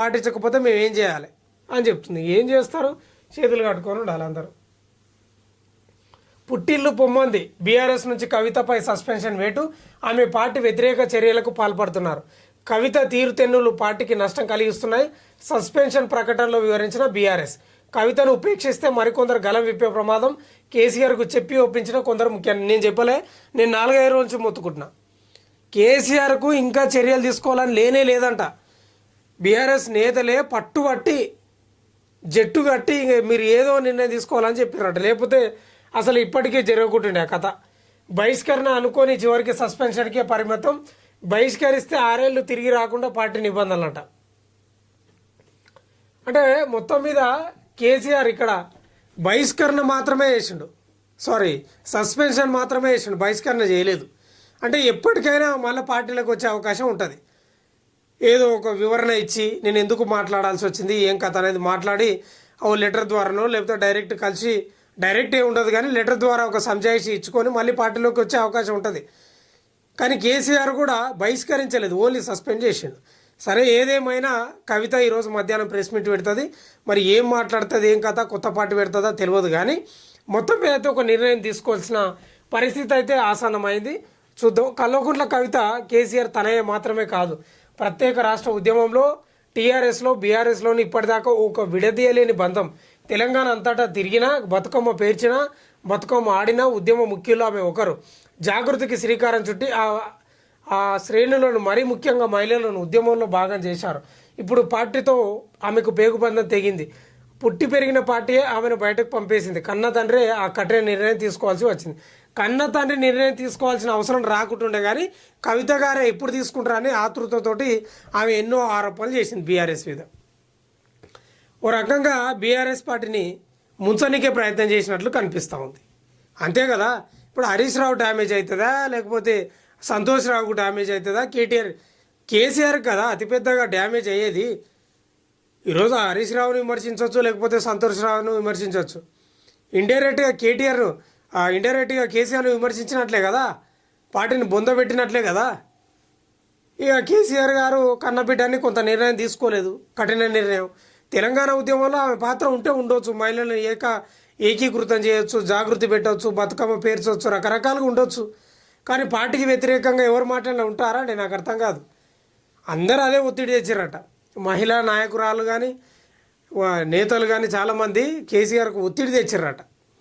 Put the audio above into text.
పాటించకపోతే మేము ఏం చేయాలి అని చెప్తుంది. ఏం చేస్తారు? చేతులు కట్టుకొని ఉండాలి అందరూ. పుట్టిల్లు పొమ్మంది. బీఆర్ఎస్ నుంచి కవితపై సస్పెన్షన్ వేటు. ఆమె పార్టీ వ్యతిరేక చర్యలకు పాల్పడుతున్నారు. కవిత తీరుతెన్నులు పార్టీకి నష్టం కలిగిస్తున్నాయి. సస్పెన్షన్ ప్రకటనలో వివరించిన బీఆర్ఎస్ కవితను ఉపేక్షిస్తే మరికొందరు గలం విప్పే ప్రమాదం. కేసీఆర్కు చెప్పి ఒప్పించిన కొందరు ముఖ్యంగా నేను చెప్పలే, నేను 4-5 రోజుల నుంచి మొత్తుకుంటున్నా. కేసీఆర్కు ఇంకా చర్యలు తీసుకోవాలని లేనే లేదంట. బీఆర్ఎస్ నేతలే పట్టుబట్టి జట్టు కట్టి మీరు ఏదో నిర్ణయం తీసుకోవాలని చెప్పారట. లేకపోతే అసలు ఇప్పటికీ జరగకుంటుండే కథ. బహిష్కరణ అనుకోని చివరికి సస్పెన్షన్కే పరిమితం. బహిష్కరిస్తే 6 ఏళ్ళు తిరిగి రాకుండా పార్టీ నిబంధనలంట. అంటే మొత్తం మీద కేసీఆర్ ఇక్కడ బహిష్కరణ మాత్రమే చేసిండు, సస్పెన్షన్ మాత్రమే చేసిండు, బహిష్కరణ చేయలేదు. అంటే ఎప్పటికైనా మళ్ళీ పార్టీలకు వచ్చే అవకాశం ఉంటుంది. ఏదో ఒక వివరణ ఇచ్చి నేను ఎందుకు మాట్లాడాల్సి వచ్చింది ఏం కథ అనేది మాట్లాడి ఓ లెటర్ ద్వారానో లేకపోతే డైరెక్ట్ కలిసి, డైరెక్ట్ ఏ ఉండదు కానీ లెటర్ ద్వారా ఒక సంజాయిషి ఇచ్చుకొని మళ్ళీ పార్టీలోకి వచ్చే అవకాశం ఉంటుంది. కానీ కేసీఆర్ కూడా బహిష్కరించలేదు, ఓన్లీ సస్పెండ్ చేసిండు. సరే ఏదేమైనా కవిత ఈరోజు మధ్యాహ్నం ప్రెస్ మీట్ పెడుతుంది. మరి ఏం మాట్లాడుతుంది ఏం కథ, కొత్త పార్టీ పెడుతుందో తెలియదు. కానీ మొత్తం మీద అయితే ఒక నిర్ణయం తీసుకోవాల్సిన పరిస్థితి అయితే ఆసన్నమైంది. చూద్దాం. కల్వకుంట్ల కవిత కేసీఆర్ తనయే మాత్రమే కాదు, ప్రత్యేక రాష్ట్ర ఉద్యమంలో టీఆర్ఎస్లో బీఆర్ఎస్లోని ఇప్పటిదాకా ఒక విడదీయలేని బంధం. తెలంగాణ అంతటా తిరిగినా, బతుకమ్మ పేర్చినా, బతుకమ్మ ఆడినా ఉద్యమ ముఖ్యులు ఆమె ఒకరు. జాగృతికి శ్రీకారం చుట్టి ఆ శ్రేణులను మరీ ముఖ్యంగా మహిళలను ఉద్యమంలో భాగం చేశారు. ఇప్పుడు పార్టీతో ఆమెకు పేగుబంధం తెగింది. పుట్టి పెరిగిన పార్టీయే ఆమెను బయటకు పంపేసింది. కన్న తండ్రి ఆ కఠిన నిర్ణయం తీసుకోవాల్సి వచ్చింది. కన్న తండ్రి నిర్ణయం తీసుకోవాల్సిన అవసరం రాకుంటుండే కానీ కవిత గారే ఎప్పుడు తీసుకుంటారని ఆతృతతోటి ఆమె ఎన్నో ఆరోపణలు చేసింది బీఆర్ఎస్ మీద. ఓ రకంగా బీఆర్ఎస్ పార్టీని ముంచనికే ప్రయత్నం చేసినట్లు కనిపిస్తూ ఉంది. అంతే కదా. ఇప్పుడు హరీష్ రావు డ్యామేజ్ అవుతుందా లేకపోతే సంతోష్ రావుకు డ్యామేజ్ అవుతుందా? కేసీఆర్ కదా అతిపెద్దగా డ్యామేజ్ అయ్యేది. ఈరోజు హరీష్ రావును విమర్శించవచ్చు, లేకపోతే సంతోష్ రావును విమర్శించవచ్చు. ఇండైరెక్ట్గా కేసీఆర్ను విమర్శించినట్లే కదా, పార్టీని బొందబెట్టినట్లే కదా. ఇక కేసీఆర్ గారు కన్నబిడ్డని కొంత నిర్ణయం తీసుకోలేదు, కఠిన నిర్ణయం. తెలంగాణ ఉద్యమంలో ఆమె పాత్ర ఉంటే ఉండొచ్చు, మహిళలను ఏకీకృతం చేయొచ్చు, జాగృతి పెట్టవచ్చు, బతుకమ్మ పేర్చవచ్చు, రకరకాలుగా ఉండొచ్చు. కానీ పార్టీకి వ్యతిరేకంగా ఎవరు మాట్లాడినా ఉంటారా అంటే నాకు అర్థం కాదు. అందరూ అదే ఒత్తిడి తెచ్చారట. మహిళా నాయకురాలు కానీ నేతలు కానీ చాలామంది కేసీఆర్కు ఒత్తిడి తెచ్చారట.